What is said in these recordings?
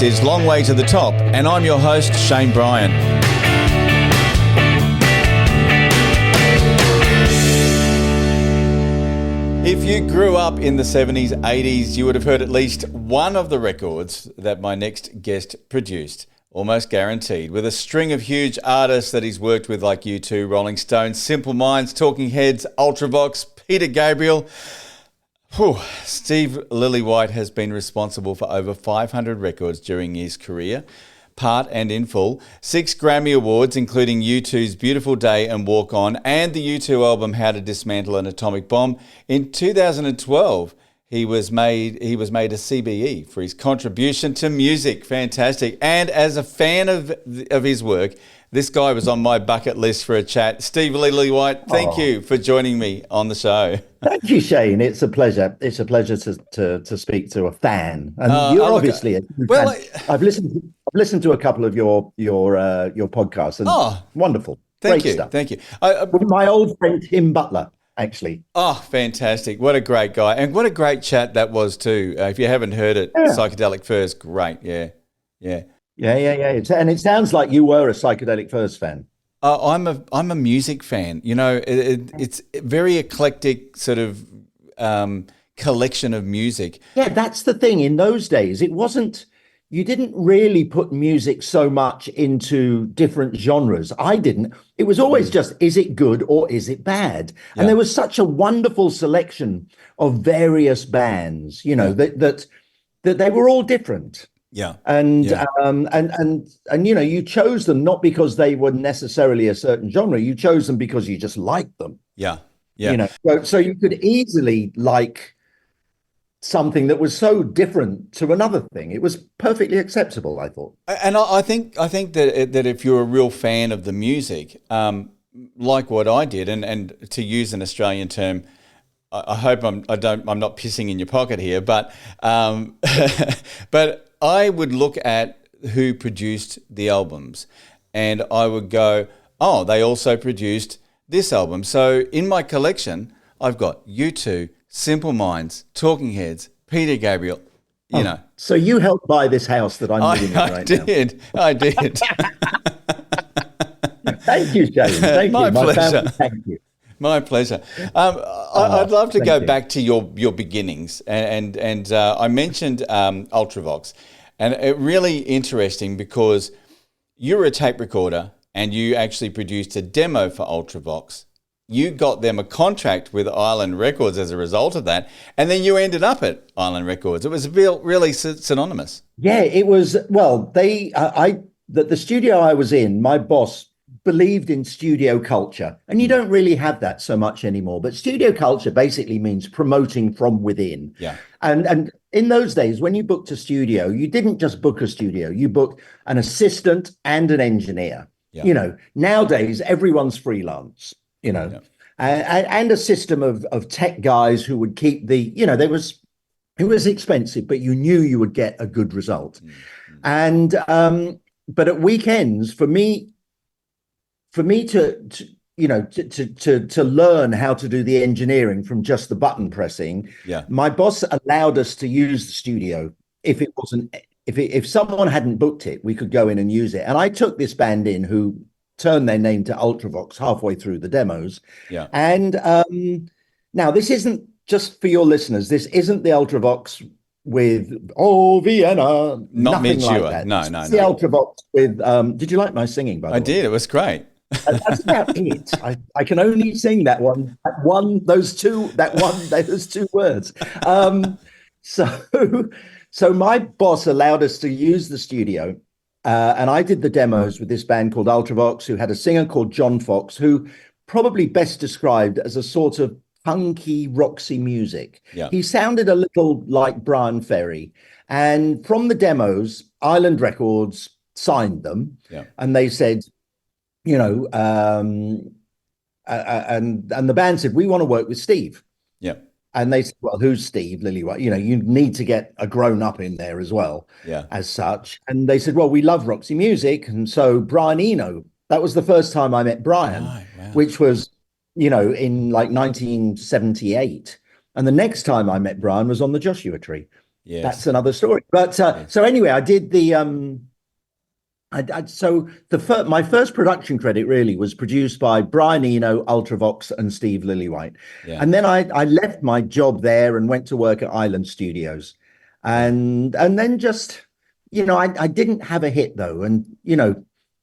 is Long Way to the Top, and I'm your host, Shane Bryan. If you grew up in the 70s, 80s, you would have heard at least one of the records that my next guest produced, almost guaranteed, with a string of huge artists that he's worked with like U2, Rolling Stones, Simple Minds, Talking Heads, Ultravox, Peter Gabriel. Steve Lillywhite has been responsible for over 500 records during his career, part and in full, 6 Grammy Awards, including U2's Beautiful Day and Walk On, and the U2 album How to Dismantle an Atomic Bomb. In 2012, he was made a CBE for his contribution to music. Fantastic. And as a fan of his work, this guy was on my bucket list for a chat. Steve Lillywhite, thank you for joining me on the show. Thank you, Shane. It's a pleasure. It's a pleasure to speak to a fan. And you're obviously I've listened to a couple of your podcasts, and wonderful. Thank you. Stuff. Thank you. With my old friend Tim Butler, actually. Oh, fantastic. What a great guy. And what a great chat that was too. If you haven't heard it, Psychedelic Furs, great. Yeah. And it sounds like you were a Psychedelic Furs fan. I'm a music fan. You know, it's a very eclectic sort of collection of music. Yeah, that's the thing. In those days, you didn't really put music so much into different genres. I didn't. It was always just, is it good or is it bad? Yeah. And there was such a wonderful selection of various bands, you know, that they were all different. Yeah. And you know, you chose them not because they were necessarily a certain genre. You chose them because you just liked them. Yeah. Yeah. You know, so you could easily like something that was so different to another thing. It was perfectly acceptable, I thought. And I think that if you're a real fan of the music, like what I did, and to use an Australian term, I hope I'm not pissing in your pocket here, but but I would look at who produced the albums and I would go, oh, they also produced this album. So in my collection, I've got U2, Simple Minds, Talking Heads, Peter Gabriel, you know. So you helped buy this house that I'm living in right now. I did. Thank you, Shane. Thank My you. pleasure. Family, thank you. My pleasure. I'd love to go back to your beginnings, and I mentioned Ultravox, and it really interesting because you were a tape recorder and you actually produced a demo for Ultravox. You got them a contract with Island Records as a result of that, and then you ended up at Island Records. It was really synonymous. Yeah, it was. Well, the studio I was in, my boss believed in studio culture, and you don't really have that so much anymore, but studio culture basically means promoting from within. Yeah. And in those days, when you booked a studio, you didn't just book a studio, you booked an assistant and an engineer. Yeah. You know, nowadays everyone's freelance, you know. Yeah. And a system of tech guys who would keep it was expensive, but you knew you would get a good result. Mm-hmm. And but at weekends, for me to learn how to do the engineering from just the button pressing, my boss allowed us to use the studio. If someone hadn't booked it, we could go in and use it. And I took this band in who turned their name to Ultravox halfway through the demos. Yeah. And now this isn't just for your listeners. This isn't the Ultravox with Vienna. Not Mid-Sure. Like that. No. The Ultravox with. Did you like my singing? By the way, I did. It was great. That's about it. I can only sing those two words. So my boss allowed us to use the studio, and I did the demos with this band called Ultravox, who had a singer called John Fox, who probably best described as a sort of punky, Roxy music. Yeah. He sounded a little like Brian Ferry, and from the demos, Island Records signed them, and they said, you know, and the band said, we want to work with Steve. Yeah. And they said, well, who's Steve Lillywhite? You know, you need to get a grown up in there as well, as such. And they said, well, we love Roxy music. And so Brian Eno, that was the first time I met Brian, which was, you know, in like 1978. And the next time I met Brian was on the Joshua Tree. Yes. another story. But so anyway, I did the my first production credit really was produced by Brian Eno, Ultravox, and Steve Lillywhite. Yeah. And then I left my job there and went to work at Island Studios. And then just, I didn't have a hit though. And,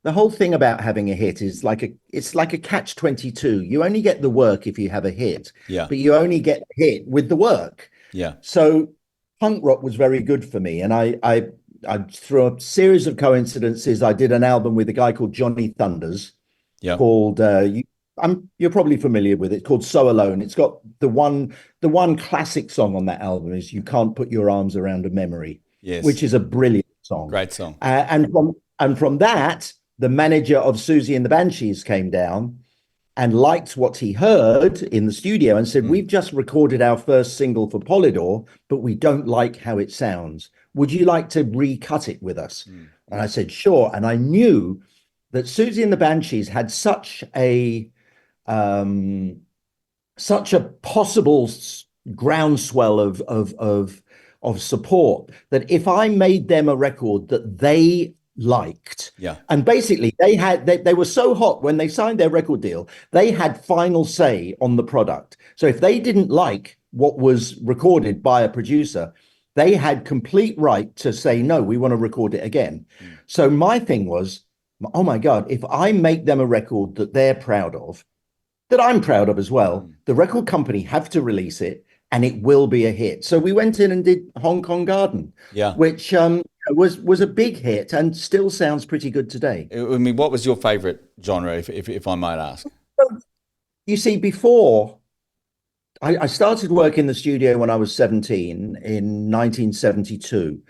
the whole thing about having a hit is it's like a catch-22. You only get the work if you have a hit, but you only get the hit with the work. Yeah. So punk rock was very good for me. And I through a series of coincidences, I did an album with a guy called Johnny Thunders called you're probably familiar with it, called So Alone. It's got the one classic song on that album is You Can't Put Your Arms Around a Memory, which is a brilliant song. Great song. And from that, the manager of Susie and the Banshees came down and liked what he heard in the studio and said, we've just recorded our first single for Polydor, but we don't like how it sounds. Would you like to recut it with us? And I said, sure. And I knew that Susie and the Banshees had such a possible groundswell of support that if I made them a record that they liked, and basically they were so hot when they signed their record deal, they had final say on the product. So if they didn't like what was recorded by a producer, they had complete right to say, no, we want to record it again. So my thing was, oh my God, if I make them a record that they're proud of, that I'm proud of as well, the record company have to release it and it will be a hit. So we went in and did Hong Kong Garden, which was a big hit and still sounds pretty good today. I mean, what was your favorite genre, if I might ask? You see, before I started work in the studio when I was 17 in 1972.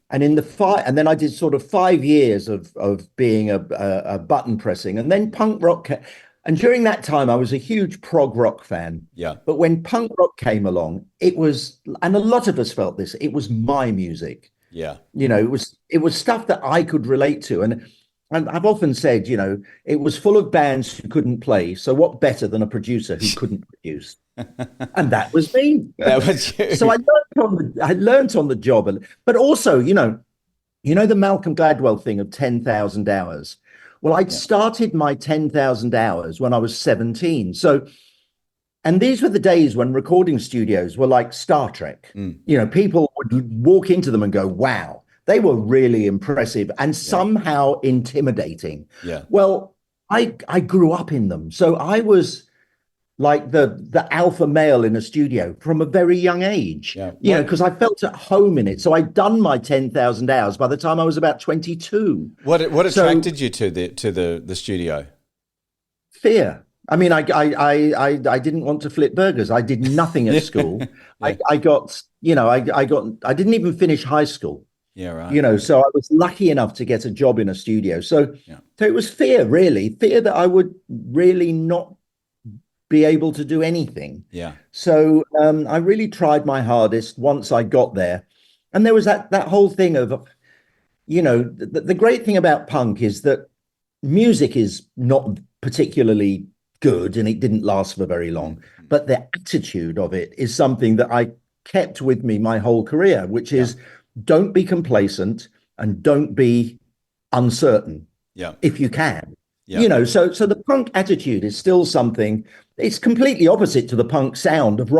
And and then I did sort of 5 years of being a button pressing, and then punk rock. And during that time, I was a huge prog rock fan. But when punk rock came along, it was, and a lot of us felt this, it was my music. It was stuff that I could relate to. And I've often said, it was full of bands who couldn't play. So what better than a producer who couldn't produce? And that was me. That was you. So I learned on the job. But also, the Malcolm Gladwell thing of 10,000 hours. Well, I'd started my 10,000 hours when I was 17. So, and these were the days when recording studios were like Star Trek. People would walk into them and go, wow, they were really impressive and somehow intimidating. Well, I grew up in them. So I was like the alpha male in a studio from a very young age, because I felt at home in it. So I'd done my 10,000 hours by the time I was about 22. What attracted you to the studio? Fear. I mean, I didn't want to flip burgers. I did nothing at school. I didn't even finish high school. So I was lucky enough to get a job in a studio. So it was fear that I would really not be able to do anything. So I really tried my hardest once I got there. And there was that whole thing of, the great thing about punk is that music is not particularly good and it didn't last for very long, but the attitude of it is something that I kept with me my whole career, which is don't be complacent and don't be uncertain if you can. So the punk attitude is still something. It's completely opposite to the punk sound of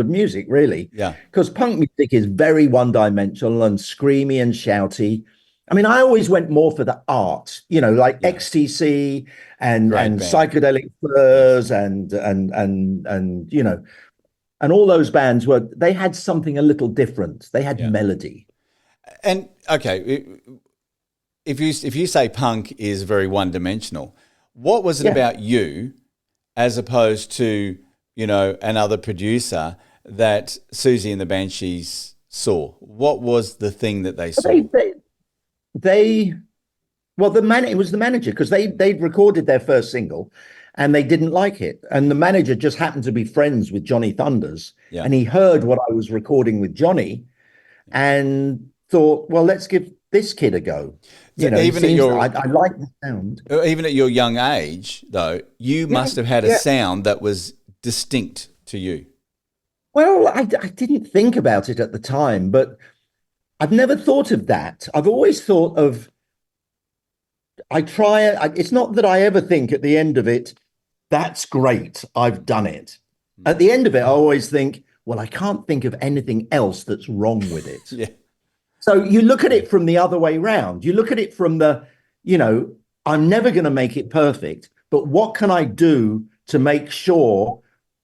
music, really. Because punk music is very one-dimensional and screamy and shouty. I mean, I always went more for the art, like XTC and Psychedelic Furs and all those bands they had something a little different. They had melody. And okay, if you say punk is very one-dimensional, what was it about you, as opposed to another producer, that Susie and the Banshees saw? What was the thing that they saw? It was the manager, because they'd recorded their first single and they didn't like it, and the manager just happened to be friends with Johnny Thunders, and he heard what I was recording with Johnny and thought, well, let's give this kid a go. So I like the sound. Even at your young age, though, you must have had a sound that was distinct to you. Well, I didn't think about it at the time, but I've never thought of that. I've always thought of, it's not that I ever think at the end of it, that's great, I've done it. At the end of it, I always think, well, I can't think of anything else that's wrong with it. Yeah. So you look at it from the other way round. You look at it from the, I'm never going to make it perfect, but what can I do to make sure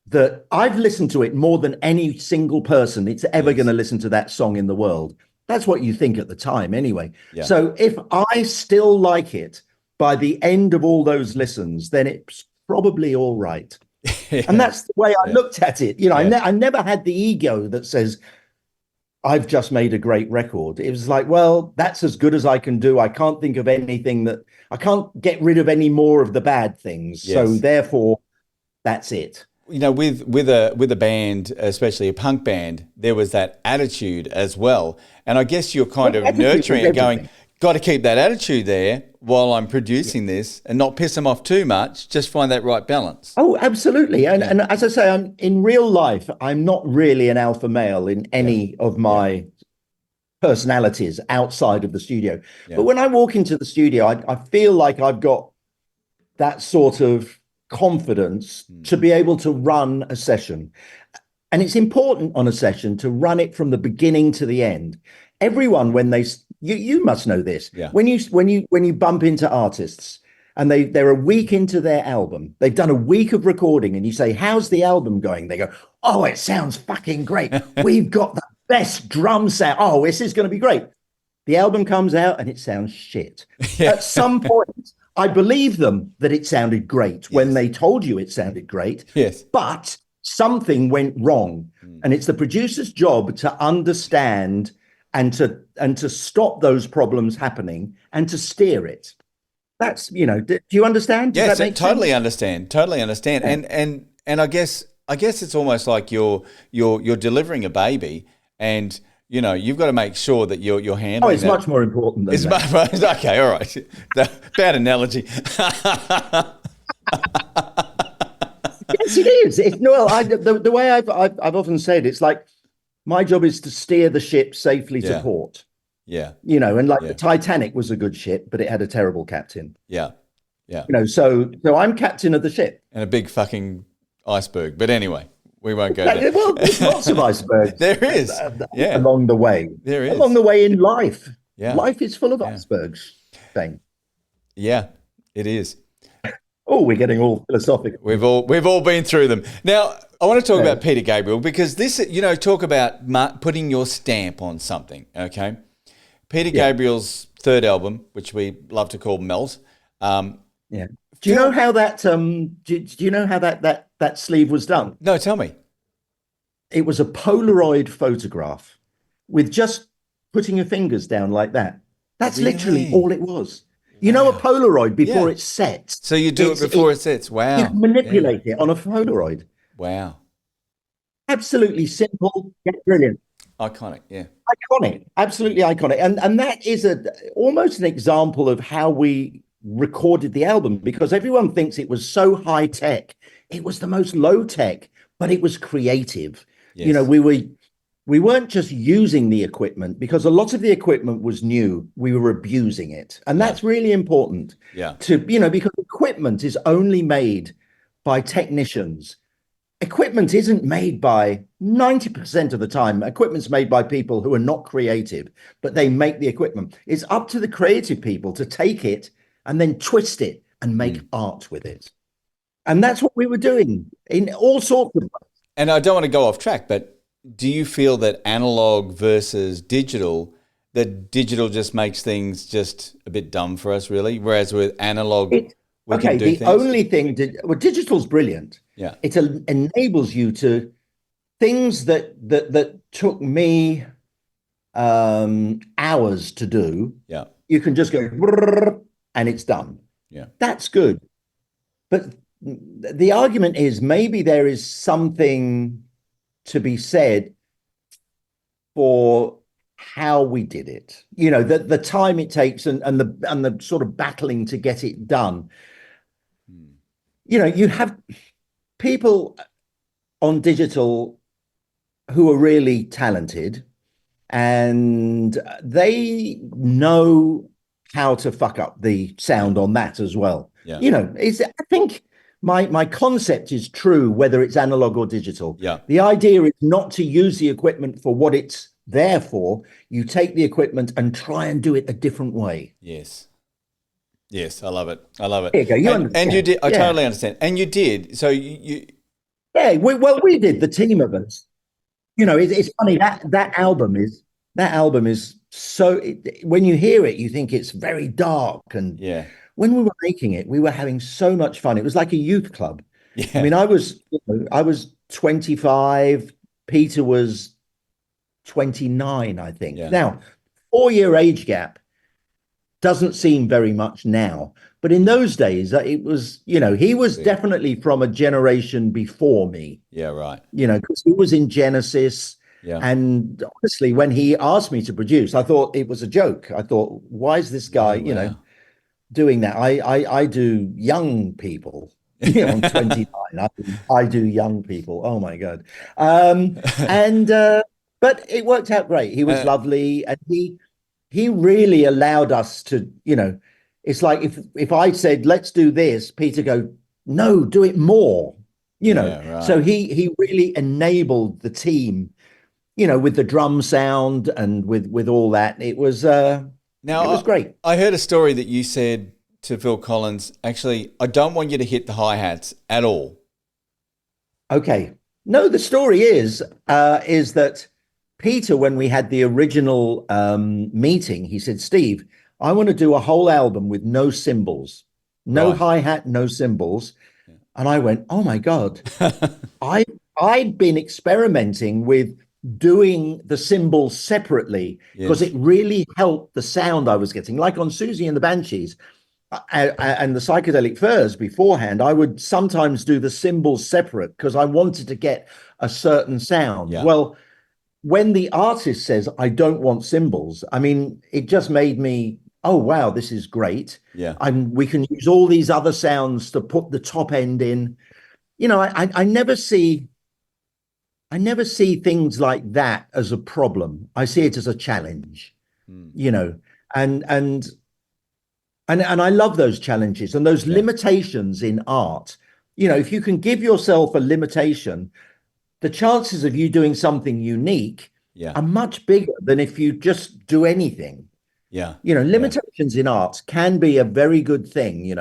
that I've listened to it more than any single person that's ever going to listen to that song in the world? That's what you think at the time anyway. Yeah. So if I still like it by the end of all those listens, then it's probably all right. Yeah. And that's the way I looked at it. I never had the ego that says, I've just made a great record. It was like, well, that's as good as I can do. I can't think of anything I can't get rid of any more of the bad things. Yes. So therefore, that's it. With a band, especially a punk band, there was that attitude as well. And I guess you're kind of nurturing it, going, got to keep that attitude there while I'm producing this and not piss them off too much. Just find that right balance. Oh, absolutely. And as I say, in real life, I'm not really an alpha male in any of my personalities outside of the studio. Yeah. But when I walk into the studio, I feel like I've got that sort of confidence to be able to run a session. And it's important on a session to run it from the beginning to the end. Everyone, when you must know this, when you bump into artists and they're a week into their album, they've done a week of recording, and you say, how's the album going? They go, oh, it sounds fucking great. We've got the best drum sound. Oh, this is going to be great. The album comes out and it sounds shit. At some point, I believe them that it sounded great when they told you it sounded great. Yes. But something went wrong. And it's the producer's job to understand and to stop those problems happening and to steer it. That's, do you understand? Yes, totally understand. Totally understand. Yeah. And I guess it's almost like you're delivering a baby, and you've got to make sure that you're handling. Oh, it's much more important than that. Okay, all right. Bad analogy. Yes, it is. The way I've often said, it's like my job is to steer the ship safely to port. Yeah. And the Titanic was a good ship, but it had a terrible captain. Yeah. Yeah. So I'm captain of the ship. And a big fucking iceberg. But anyway, we won't go there. Well, there's lots of icebergs. There is. Along the way. There is. Along the way in life. Yeah. Life is full of icebergs. Thing. Yeah, it is. Oh, we're getting all philosophical. We've all been through them. Now, I want to talk about Peter Gabriel, because this, talk about putting your stamp on something, okay? Peter Gabriel's third album, which we love to call Melt. Do you know how that do you know how that sleeve was done? No, tell me. It was a Polaroid photograph with just putting your fingers down like that. That's literally all it was. You know, a Polaroid before it sets. So you do it before it sets. Wow. You manipulate it on a Polaroid. Wow. Absolutely simple, yet brilliant. Iconic, yeah. Iconic, absolutely iconic. And that is almost an example of how we recorded the album, because everyone thinks it was so high tech. It was the most low tech, but it was creative. Yes. We weren't just using the equipment, because a lot of the equipment was new. We were abusing it. And that's really important. Yeah. Because equipment is only made by technicians. Equipment isn't made by 90% of the time. Equipment's made by people who are not creative, but they make the equipment. It's up to the creative people to take it and then twist it and make art with it. And that's what we were doing in all sorts of ways. And I don't want to go off track, but do you feel that analog versus digital, that digital just makes things just a bit dumb for us, really? Whereas with analog, we can do things? Only thing, digital's brilliant. Yeah. It enables you to things that took me hours to do. Yeah. You can just go and it's done. Yeah. That's good. But the argument is maybe there is something to be said for how we did it, the time it takes and the sort of battling to get it done. You have people on digital who are really talented, and they know how to fuck up the sound on that as well. Yeah. I think my concept is true, whether it's analog or digital. Yeah. The idea is not to use the equipment for what it's there for. You take the equipment and try and do it a different way. Yes. Yes, I love it. I love it. There you go. You understand. And you did. I totally understand. And you did. So you yeah. We did, the team of us. It's funny that album is so. When you hear it, you think it's very dark, and when we were making it, we were having so much fun. It was like a youth club. Yeah. I mean, I was 25. Peter was 29, I think. Yeah. Now, 4-year age gap doesn't seem very much now, but in those days, it was, he was definitely from a generation before me. Yeah, right. Because he was in Genesis. Yeah. And honestly, when he asked me to produce, I thought it was a joke. I thought, why is this guy, doing that? I do young people. I'm 29. I do young people. Oh my God. But it worked out great. He was lovely, and he really allowed us to, it's like if I said, let's do this, Peter go, no, do it more, right. So he really enabled the team, with the drum sound and with all that. It was great. I heard a story that you said to Phil Collins, actually, I don't want you to hit the hi-hats at all. Okay. No, the story is that Peter, when we had the original meeting, he said, Steve, I want to do a whole album with no cymbals, no hi-hat, no cymbals. Yeah. And I went, oh my God. I'd been experimenting with doing the cymbals separately because it really helped the sound I was getting. Like on Susie and the Banshees and the Psychedelic Furs beforehand, I would sometimes do the cymbals separate because I wanted to get a certain sound. Yeah. Well, when the artist says, I don't want cymbals, I mean, it just made me, oh, wow, this is great. Yeah. We can use all these other sounds to put the top end in. I never see things like that as a problem. I see it as a challenge, and I love those challenges and those limitations in art. If you can give yourself a limitation, the chances of you doing something unique are much bigger than if you just do anything. Yeah. Limitations in art can be a very good thing,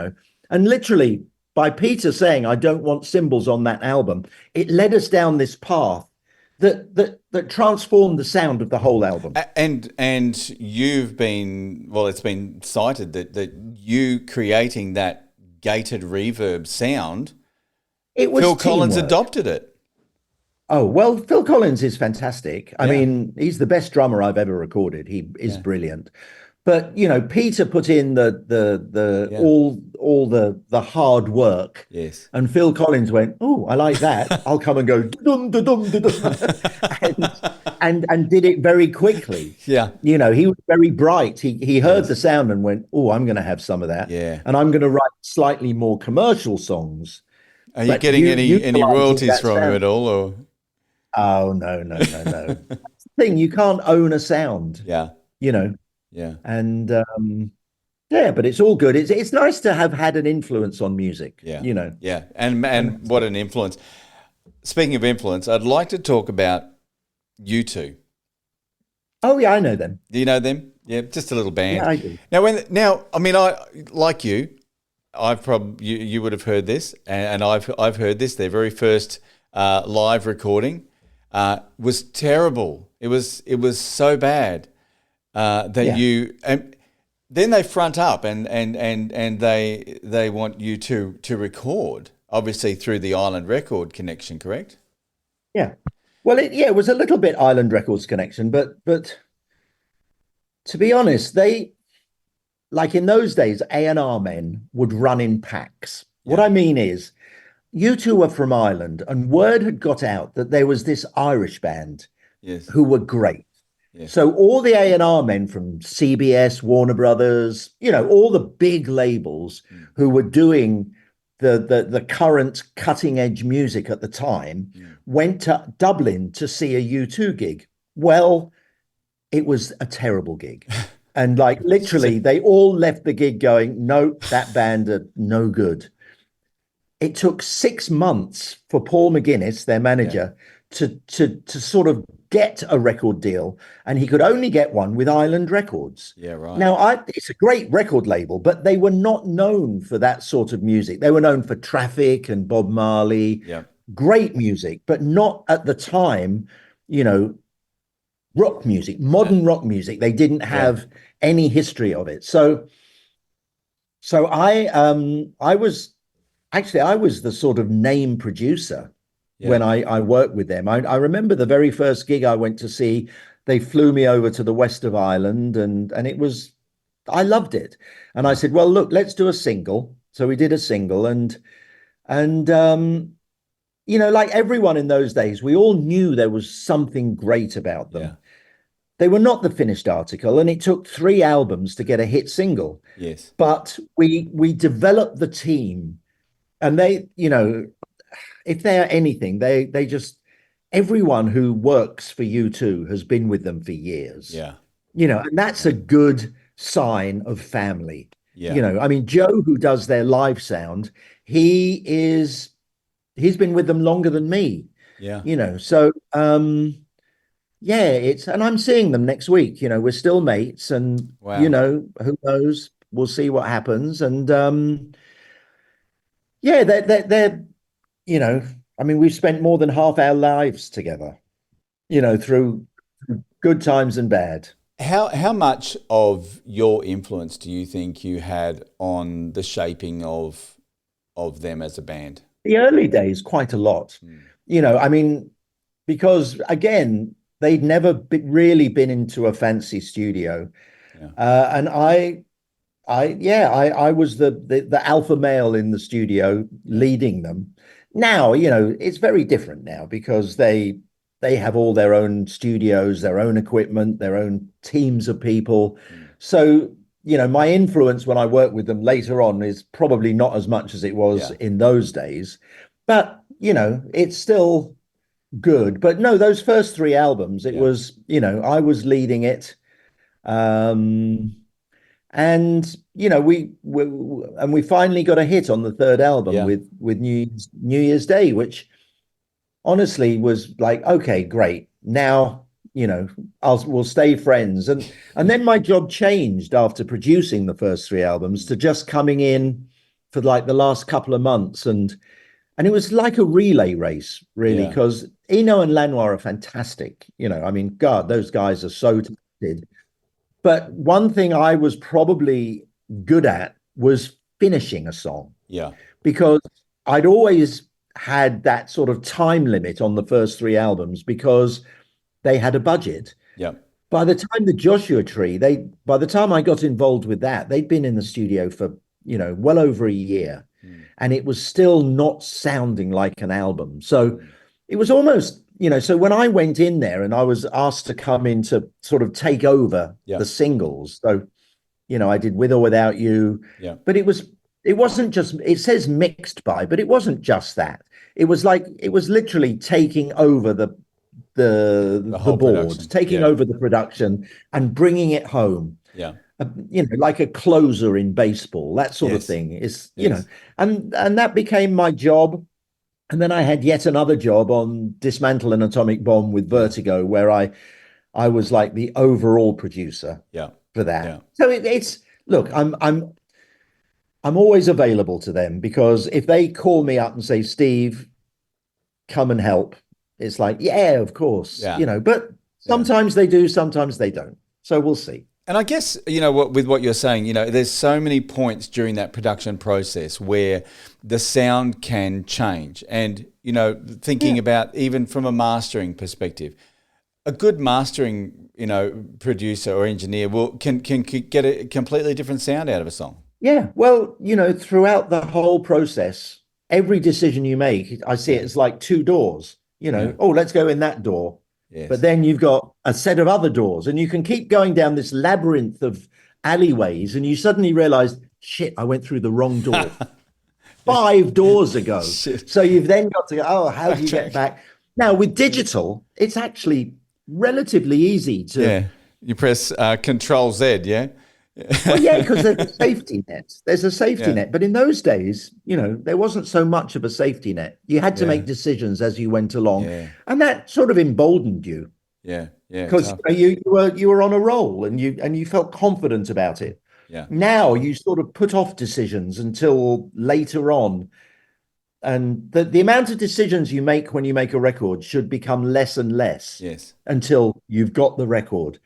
and literally by Peter saying, I don't want cymbals on that album, it led us down this path that transformed the sound of the whole album. And you've been, well, it's been cited that you creating that gated reverb sound, Phil Collins adopted it. Oh, well, Phil Collins is fantastic. I mean, he's the best drummer I've ever recorded. He is brilliant. But Peter put in all the hard work. Yes. And Phil Collins went, "Oh, I like that. I'll come and go dum dum dum dum," and did it very quickly. Yeah. He was very bright. He heard the sound and went, "Oh, I'm going to have some of that. Yeah. And I'm going to write slightly more commercial songs." Are you getting any royalties from him at all, or? Oh no. That's the thing. You can't own a sound. Yeah. Yeah. And but it's all good. It's nice to have had an influence on music. Yeah. Yeah. And what an influence. Speaking of influence, I'd like to talk about U2. Oh yeah, I know them. Do you know them? Yeah, just a little band. Yeah, I do. Now, I mean, I like you. You would have heard this, and I've heard this. Their very first live recording was terrible. It was so bad and then they front up and they want you to record, obviously through the Island Record connection, correct? Yeah. Well, it was a little bit Island Records connection, but to be honest, they, like in those days, A&R men would run in packs. Yeah. What I mean is, U2 were from Ireland, and word had got out that there was this Irish band who were great. Yes. So all the A&R men from CBS, Warner Brothers, all the big labels who were doing the current cutting edge music at the time, went to Dublin to see a U2 gig. Well, it was a terrible gig. And like literally they all left the gig going, no, that band are no good. It took 6 months for Paul McGuinness, their manager, to sort of get a record deal, and he could only get one with Island Records. Yeah, right. Now, it's a great record label, but they were not known for that sort of music. They were known for Traffic and Bob Marley. Yeah. Great music, but not at the time, you know, rock music, modern rock music. They didn't have any history of it. So I was the sort of name producer when I worked with them. I remember the very first gig I went to see, they flew me over to the west of Ireland, and I loved it. And I said, well, look, let's do a single. So we did a single, and you know, like everyone in those days, we all knew there was something great about them. Yeah. They were not the finished article, and it took 3 albums to get a hit single. Yes. But we developed the team, and they, you know, if they're anything, they just, everyone who works for U2 has been with them for years. Yeah. You know, and that's a good sign of family. Yeah. You know, I mean, Joe, who does their live sound, he's been with them longer than me. Yeah. You know, so yeah, and I'm seeing them next week. You know, we're still mates, and you know, who knows? We'll see what happens. And yeah, they're you know, I mean, we've spent more than half our lives together, you know, through good times and bad. How much of your influence do you think you had on the shaping of them as a band? The early days, quite a lot. You know, I mean, because again, they'd never really been into a fancy studio. Yeah. And I was the alpha male in the studio leading them. Now, you know, it's very different now because they have all their own studios, their own equipment, their own teams of people. So, you know, my influence when I work with them later on is probably not as much as it was in those days. But, you know, it's still good. But no, those first 3 albums, it was, you know, I was leading it. And you know, we finally got a hit on the 3rd album with New Year's Day, which honestly was like, okay, great. Now, you know, we'll stay friends. And then my job changed after producing the first 3 albums to just coming in for like the last couple of months, and it was like a relay race, really, because Eno and Lanois are fantastic. You know, I mean, God, those guys are so talented. But one thing I was probably good at was finishing a song. Yeah. Because I'd always had that sort of time limit on the first 3 albums because they had a budget. Yeah. By the time the Joshua Tree, by the time I got involved with that, they'd been in the studio for, you know, well over a year. And it was still not sounding like an album. So it was almost, you know, so when I went in there and I was asked to come in to sort of take over the singles. So, you know, I did With or Without You. Yeah. But it wasn't just, it says mixed by, but it wasn't just that. It was like, it was literally taking over the board, taking over the production and bringing it home. Yeah. You know, like a closer in baseball, that sort of thing is, you know, and that became my job. And then I had yet another job on Dismantle and Atomic Bomb with Vertigo, where I was like the overall producer for that. Yeah. So it's look, I'm always available to them, because if they call me up and say, Steve, come and help, it's like, yeah, of course, you know, but sometimes they do, sometimes they don't. So we'll see. And I guess, you know, with what you're saying, you know, there's so many points during that production process where the sound can change. And, you know, thinking about even from a mastering perspective, a good mastering, you know, producer or engineer can get a completely different sound out of a song. Yeah. Well, you know, throughout the whole process, every decision you make, I see it as like 2 doors, you know, oh, let's go in that door. Yes. But then you've got a set of other doors, and you can keep going down this labyrinth of alleyways, and you suddenly realize, shit, I went through the wrong door. 5 doors ago. Shit. So you've then got to go, oh, how do you Okay. get back? Now with digital, it's actually relatively easy to. Yeah. You press Control Z, yeah? Well, yeah, because there's a safety net. There's a safety Yeah. net. But in those days, there wasn't so much of a safety net. You had to Yeah. make decisions as you went along. Yeah. And that sort of emboldened you Yeah. Yeah. because Tough. you were on a roll and you felt confident about it. Yeah. Now you sort of put off decisions until later on. And the amount of decisions you make when you make a record should become less and less Yes. until you've got the record.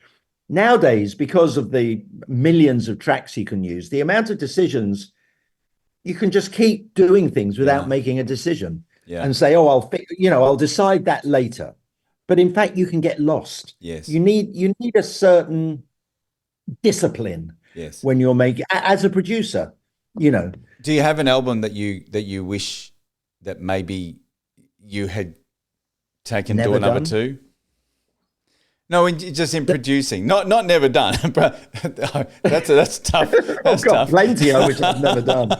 Nowadays, because of the millions of tracks you can use, the amount of decisions, you can just keep doing things without making a decision and say, oh, I'll decide that later. But in fact, you can get lost. Yes. You need a certain discipline when you're making, as a producer, Do you have an album that you wish that maybe you had taken door number 2? No, just in producing, not never done. But that's tough. That's tough. Plenty I wish I'd never done.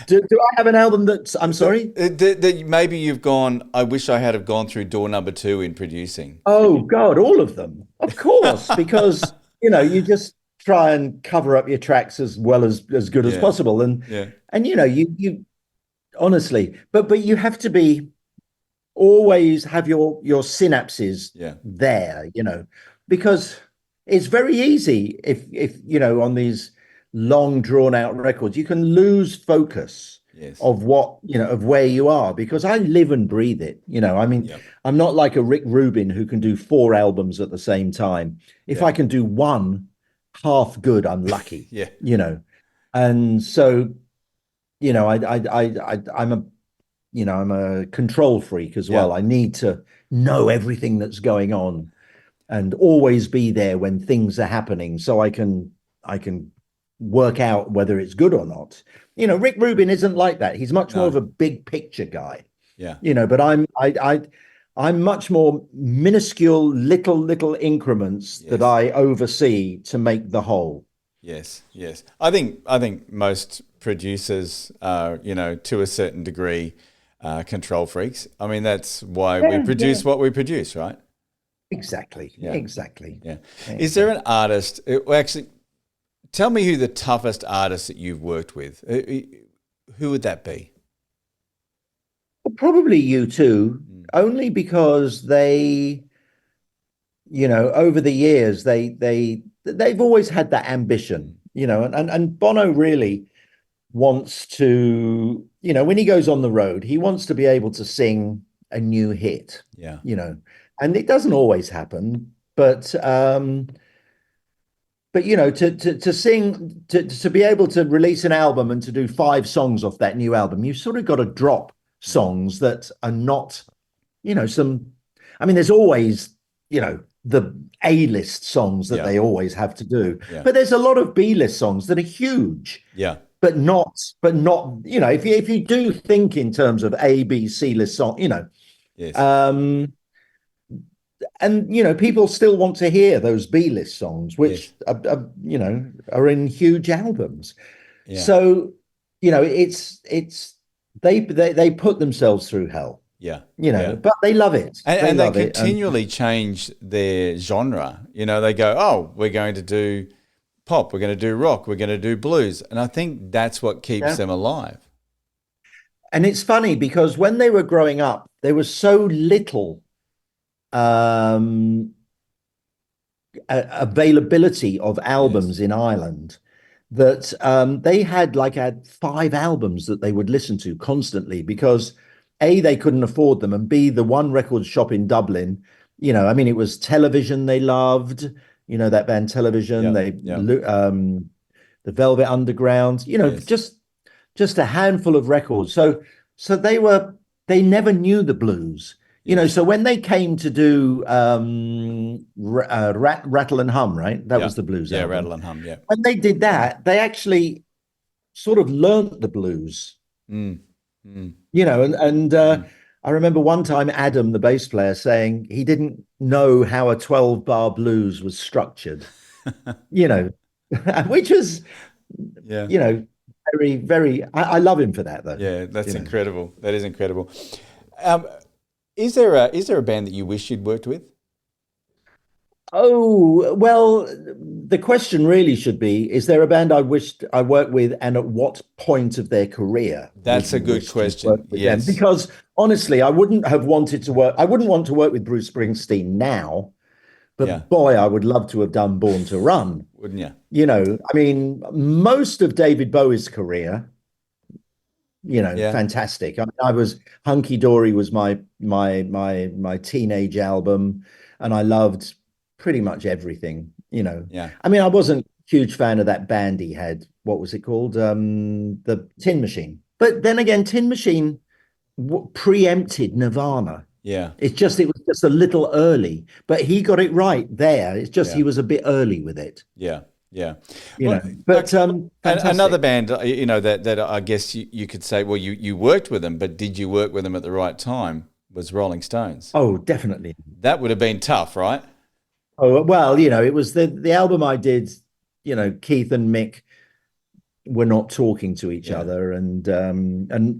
Do I have an album that's? I'm sorry. That maybe you've gone. I wish I had have gone through door number 2 in producing. Oh God, all of them, of course, because you just try and cover up your tracks as well as good as possible, and you honestly, but you have to be. Always have your synapses there, because it's very easy if on these long drawn out records you can lose focus of what of where you are, because I live and breathe it. I mean, I'm not like a Rick Rubin who can do 4 albums at the same time. If I can do one half good, I'm lucky. And so I'm a control freak as well. I need to know everything that's going on and always be there when things are happening, so I can work out whether it's good or not. Rick Rubin isn't like that. He's much more of a big picture guy. But I'm much more minuscule little increments that I oversee to make the whole. Yes. I think most producers are, to a certain degree, control freaks. I mean, that's why we produce what we produce, right? Exactly. Yeah. Is there an artist? Actually, tell me who the toughest artist that you've worked with. Who would that be? Probably U2, only because they, over the years they've always had that ambition, and Bono really wants to, when he goes on the road, he wants to be able to sing a new hit. And it doesn't always happen, but to sing, to be able to release an album and to do 5 songs off that new album, you've sort of got to drop songs that are not, there's always, the A-list songs that they always have to do, but there's a lot of B-list songs that are huge. But not, if you do think in terms of A, B, C list song, and people still want to hear those B list songs, which are in huge albums. So it's they put themselves through hell. But they love it, and they continually change their genre. They go, oh, we're going to do pop, we're going to do rock, we're going to do blues, and I think that's what keeps them alive. And it's funny because when they were growing up, there was so little availability of albums in Ireland that they had 5 albums that they would listen to constantly, because A, they couldn't afford them, and B, the one record shop in Dublin, it was Television they loved. That band Television, the Velvet Underground, just a handful of records. So they never knew the blues, so when they came to do Rattle and Hum, right? That was the blues album. Rattle and Hum, When they did that, they actually sort of learnt the blues. I remember one time Adam, the bass player, saying he didn't know how a 12-bar blues was structured, which was, very, very. I love him for that, though. Yeah, that's incredible. That is incredible. Is there a band that you wish you'd worked with? Oh, well, the question really should be, is there a band I wished I worked with, and at what point of their career? That's a good question. Yes. Them? Because honestly, I wouldn't want to work with Bruce Springsteen now, but boy, I would love to have done Born to Run. Wouldn't you? You know, I mean, most of David Bowie's career, fantastic. I mean, I was Hunky Dory was my teenage album, and I loved pretty much everything, Yeah. I mean, I wasn't a huge fan of that band he had. What was it called? The Tin Machine. But then again, Tin Machine preempted Nirvana. Yeah. It was just a little early, but he got it right there. It's just he was a bit early with it. Yeah. Yeah. But another band, that I guess you could say, well, you worked with them, but did you work with them at the right time, was Rolling Stones. Oh, definitely. That would have been tough, right? Oh, well, it was the album I did, Keith and Mick were not talking to each other, and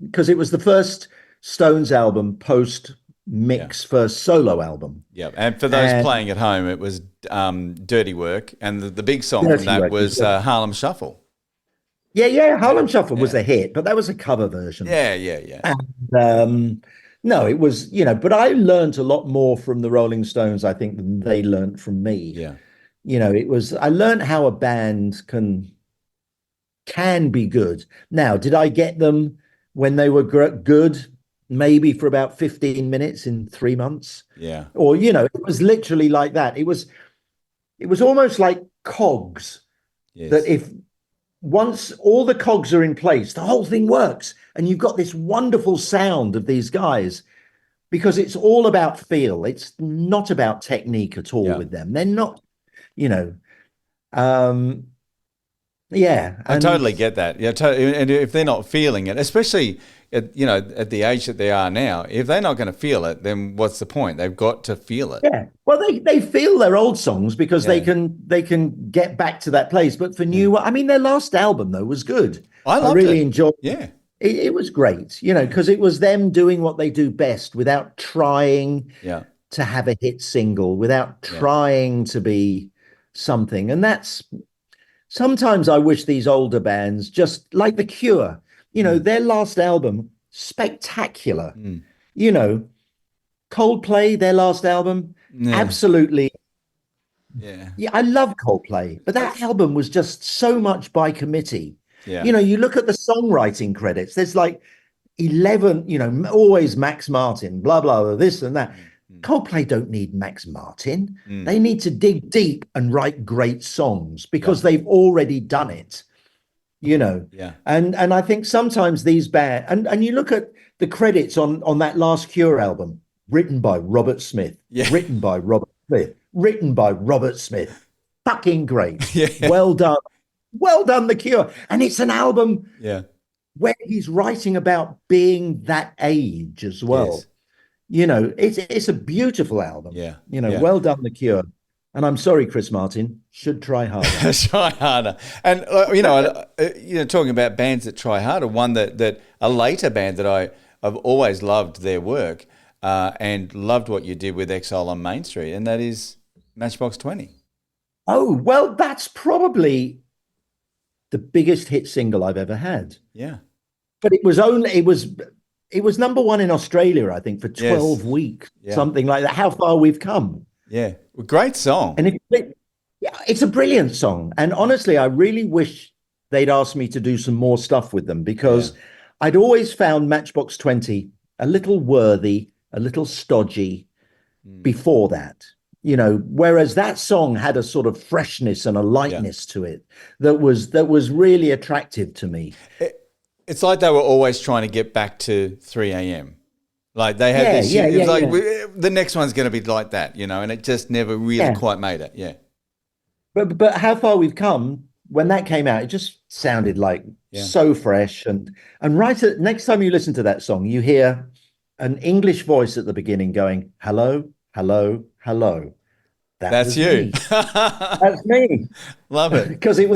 because it was the first Stones album post Mick's first solo album. Yeah, and for those playing at home, it was Dirty Work, and the big song from that was Harlem Shuffle. Yeah, Harlem Shuffle was a hit, but that was a cover version. Yeah. And, no, it was, but I learned a lot more from the Rolling Stones, I think, than they learned from me. Yeah. I learned how a band can be good. Now, did I get them when they were good? Maybe for about 15 minutes in 3 months. Yeah. Or, it was literally like that. It was almost like cogs. Yes. That if once all the cogs are in place, the whole thing works. And you've got this wonderful sound of these guys, because it's all about feel. It's not about technique at all with them. They're not, I totally get that. Yeah, and if they're not feeling it, especially at the age that they are now, if they're not going to feel it, then what's the point? They've got to feel it. Yeah. Well, they feel their old songs because they can get back to that place. But for new, I mean, their last album though was good. I really enjoyed. Yeah. It was great, because it was them doing what they do best without trying to have a hit single, without trying to be something. And that's sometimes I wish these older bands, just like The Cure, their last album, spectacular. Coldplay, their last album, absolutely. Yeah, I love Coldplay, but that album was just so much by committee. Yeah. You look at the songwriting credits, there's like 11, always Max Martin, blah, blah, blah, this and that. Coldplay don't need Max Martin. They need to dig deep and write great songs because they've already done it, Yeah. And I think sometimes these bands, and you look at the credits on that last Cure album, written by Robert Smith, written by Robert Smith, written by Robert Smith. Fucking great. Yeah. Well done. Well done, The Cure. And it's an album where he's writing about being that age as well. Yes. It's a beautiful album. Yeah. Well done, The Cure. And I'm sorry, Chris Martin, should try harder. Try harder. And, talking about bands that try harder, one that a later band that I've always loved their work and loved what you did with Exile on Main Street, and that is Matchbox 20. Oh, well, that's probably the biggest hit single I've ever had. Yeah. But it was number one in Australia, I think, for 12 weeks, something like that. How far we've come. Yeah. Well, great song. And it's a brilliant song. And honestly, I really wish they'd asked me to do some more stuff with them, because I'd always found Matchbox 20 a little worthy, a little stodgy before that. Whereas that song had a sort of freshness and a lightness to it that was really attractive to me. It's like they were always trying to get back to 3 a.m. Like they had the next one's going to be like that, and it just never really quite made it. Yeah. But how far we've come, when that came out, it just sounded like so fresh. And next time you listen to that song, you hear an English voice at the beginning going, hello, hello, hello. That's you. Me. That's me. Love it. Because it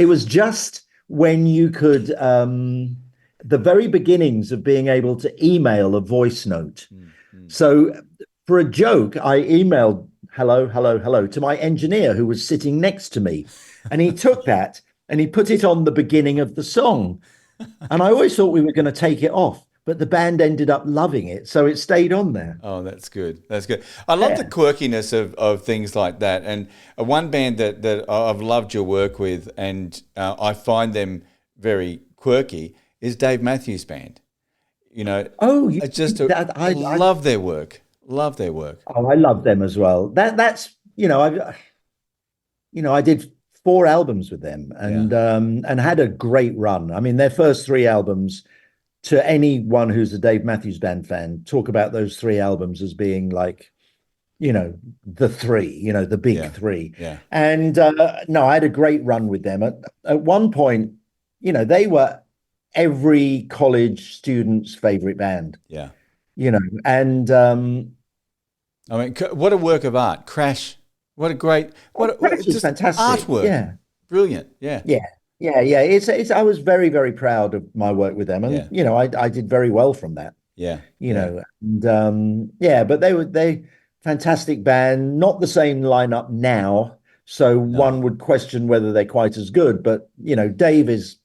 was just when you could the very beginnings of being able to email a voice note. So for a joke, I emailed hello, hello, hello to my engineer who was sitting next to me. And he took that and he put it on the beginning of the song. And I always thought we were going to take it off, but the band ended up loving it. So it stayed on there. Oh, that's good. That's good. I love the quirkiness of things like that. And one band that I've loved your work with, and I find them very quirky, is Dave Matthews Band. You know, I love their work. Love their work. Oh, I love them as well. That's I did 4 albums with them and had a great run. I mean, their first 3 albums, to anyone who's a Dave Matthews Band fan, talk about those 3 albums as being like, the 3, the big 3. Yeah. And no, I had a great run with them. At one point, they were every college student's favorite band. Yeah. And I mean, what a work of art. Crash. What a great, just fantastic artwork. Yeah. Brilliant. Yeah. Yeah. It's I was very, very proud of my work with them. And, I did very well from that. Yeah. But they fantastic band, not the same lineup now. So one would question whether they're quite as good, but Dave is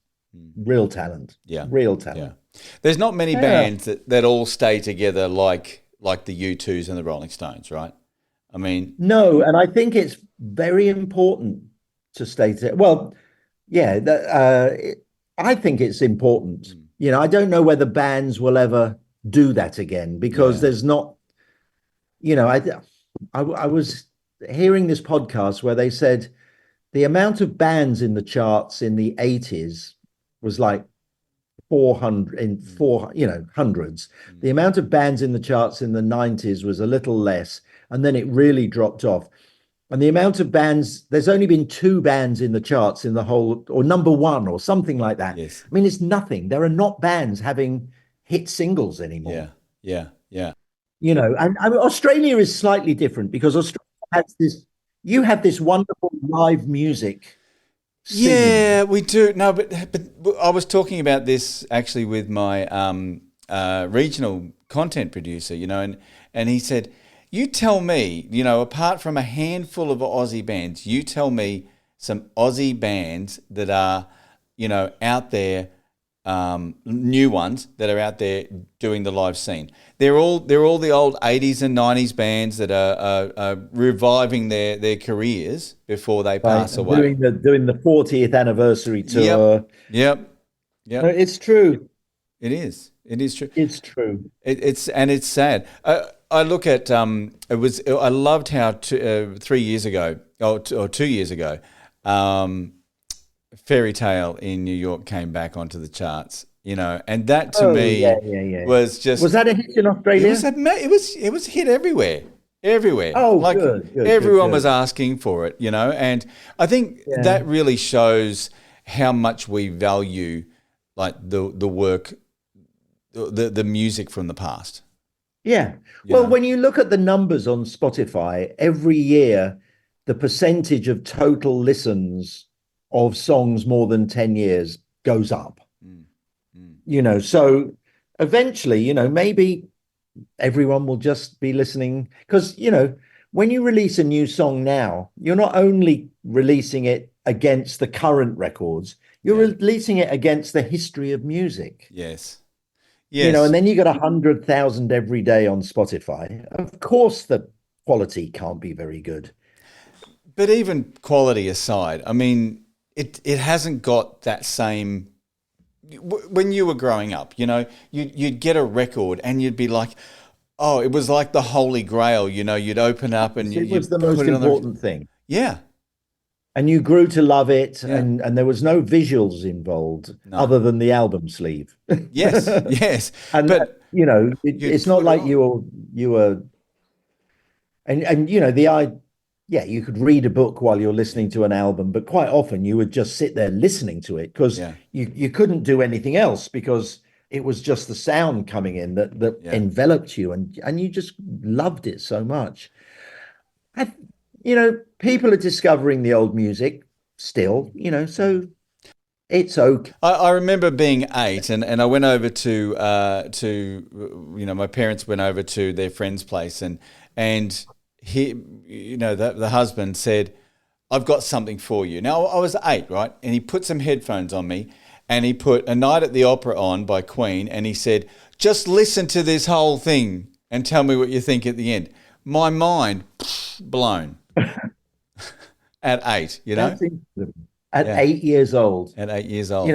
real talent. Yeah. Real talent. Yeah. There's not many bands that all stay together like the U2s and the Rolling Stones, right? I mean, no, and I think it's very important to stay together. Well, yeah, I think it's important. I don't know whether bands will ever do that again because there's not, I was hearing this podcast where they said the amount of bands in the charts in the 80s was like 400 hundreds. The amount of bands in the charts in the 90s was a little less, and then it really dropped off. And the amount of bands, there's only been 2 bands in the charts in the whole, or number 1 or something like that. Yes. I mean, it's nothing. There are not bands having hit singles anymore. Yeah. And I mean, Australia is slightly different because Australia has you have this wonderful live music scene. Yeah, we do. No, but I was talking about this actually with my regional content producer, and he said, you tell me, apart from a handful of Aussie bands, you tell me some Aussie bands that are, out there, new ones that are out there doing the live scene. They're all the old 80s and 90s bands that are reviving their careers before they pass away. Doing the 40th anniversary tour. Yep. It's true. It is. It is true. It's true. It's sad. I look at I loved how 3 years ago or 2 years ago, Fairy Tale in New York came back onto the charts, and that to me was just. Was that a hit in Australia? It was hit everywhere. Oh, like good. Everyone was asking for it, and I think that really shows how much we value like the work, the music from the past. Yeah. Well, when you look at the numbers on Spotify, every year, the percentage of total listens of songs more than 10 years goes up. So eventually, maybe everyone will just be listening because, when you release a new song now, you're not only releasing it against the current records, you're releasing it against the history of music. Yes. And then you got 100,000 every day on Spotify. Of course, the quality can't be very good. But even quality aside, I mean, it hasn't got that same. When you were growing up, you'd get a record and you'd be like, oh, it was like the Holy Grail. You'd open up and it was the most important thing. Yeah. And you grew to love it, and there was no visuals involved other than the album sleeve. Yes. And but it's not like you were, and you could read a book while you're listening to an album, but quite often you would just sit there listening to it because you couldn't do anything else because it was just the sound coming in that enveloped you, and you just loved it so much. People are discovering the old music still, so It's okay. I remember being 8, and I went over to my parents went over to their friend's place, and he, the husband said, "I've got something for you." Now I was 8, right? And he put some headphones on me, and he put A Night at the Opera on by Queen, and he said, "Just listen to this whole thing and tell me what you think at the end." My mind blown at 8, That's incredible. At 8 years old. At 8 years old.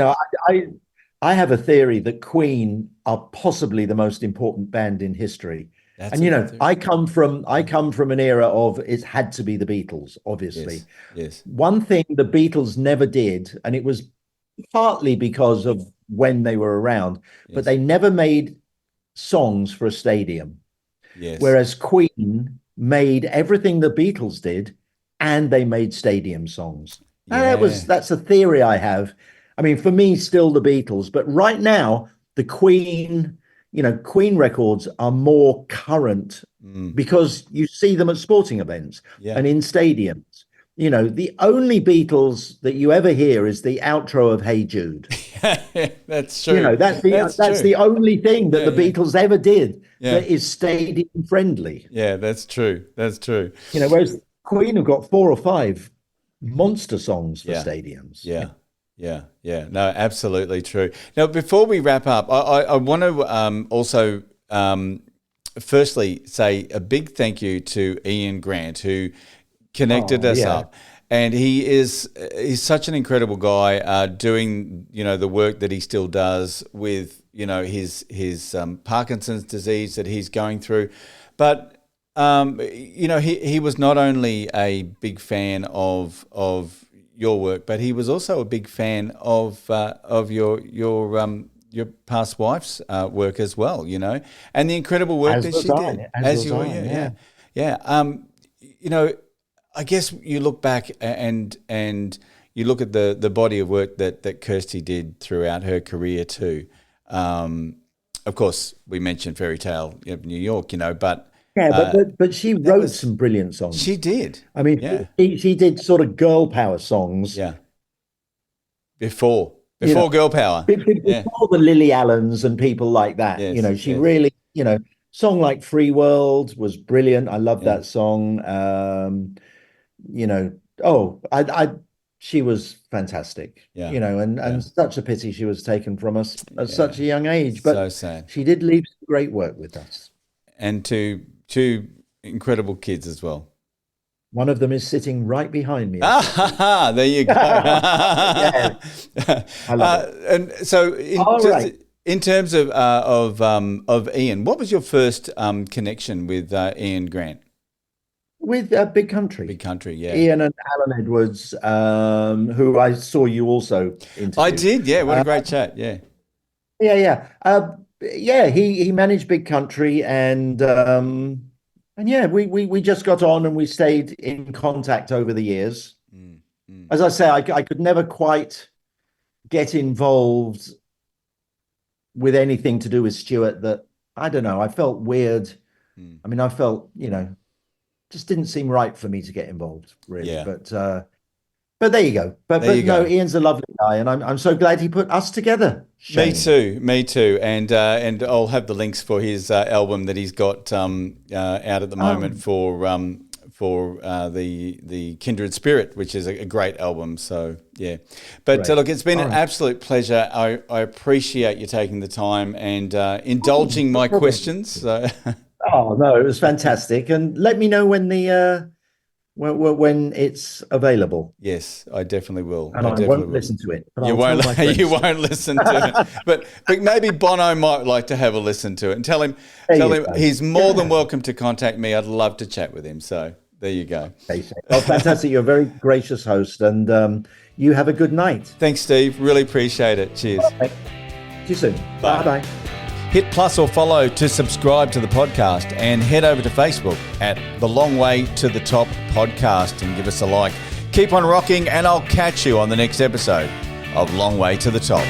I have a theory that Queen are possibly the most important band in history. I come from an era of it had to be the Beatles, obviously. Yes. One thing the Beatles never did, and it was partly because of when they were around, but they never made songs for a stadium. Yes. Whereas Queen made everything the Beatles did, and they made stadium songs. Yeah. That's a theory I have. I mean, for me, still the Beatles, but right now the Queen records are more current because you see them at sporting events and in stadiums. The only Beatles that you ever hear is the outro of Hey Jude. That's true. That's the only thing that the Beatles ever did that is stadium friendly. Yeah, that's true. That's true. Whereas Queen have got 4 or 5 monster songs for stadiums. Yeah. No, absolutely true. Now, before we wrap up, I want to also firstly say a big thank you to Ian Grant, who connected us up. And he's such an incredible guy, doing the work that he still does with his Parkinson's disease that he's going through, but he was not only a big fan of your work, but he was also a big fan of your past wife's work as well, and the incredible work that she did. I guess you look back and you look at the body of work that Kirsty did throughout her career too. Of course, we mentioned Fairy Tale of New York, but. Yeah, but she wrote some brilliant songs. She did. I mean, she did sort of girl power songs. Yeah. Before girl power. Before the Lily Allens and people like that. Yes, she really, song like Free World was brilliant. I love that song. She was fantastic. Yeah. And such a pity she was taken from us at such a young age. But so sad. She did leave some great work with us. And two incredible kids as well. One of them is sitting right behind me. There you go. I love it. And so, in terms of Ian, what was your first connection with Ian Grant? With Big Country. Big Country, yeah. Ian and Alan Edwards, who I saw you also interview. I did, yeah. What a great chat, yeah. He managed Big Country, and we just got on and we stayed in contact over the years. As I say, I could never quite get involved with anything to do with Stuart. That I don't know. I felt weird. I mean, I felt just didn't seem right for me to get involved, really. Yeah. But there you go. But no, Ian's a lovely guy, and I'm so glad he put us together. Shane. Me too. And I'll have the links for his album that he's got out at the moment for the Kindred Spirit, which is a great album. So yeah, but look, it's been an absolute pleasure. I appreciate you taking the time and indulging my questions. So. Oh no, it was fantastic, and let me know when when it's available. Yes, I definitely will. And I won't listen to it. You won't listen to it. But maybe Bono might like to have a listen to it and tell him he's more than welcome to contact me. I'd love to chat with him. So there you go. Okay, well, fantastic. You're a very gracious host, and you have a good night. Thanks, Steve. Really appreciate it. Cheers. Okay. See you soon. Bye-bye. Hit plus or follow to subscribe to the podcast, and head over to Facebook at The Long Way to the Top Podcast and give us a like. Keep on rocking, and I'll catch you on the next episode of Long Way to the Top.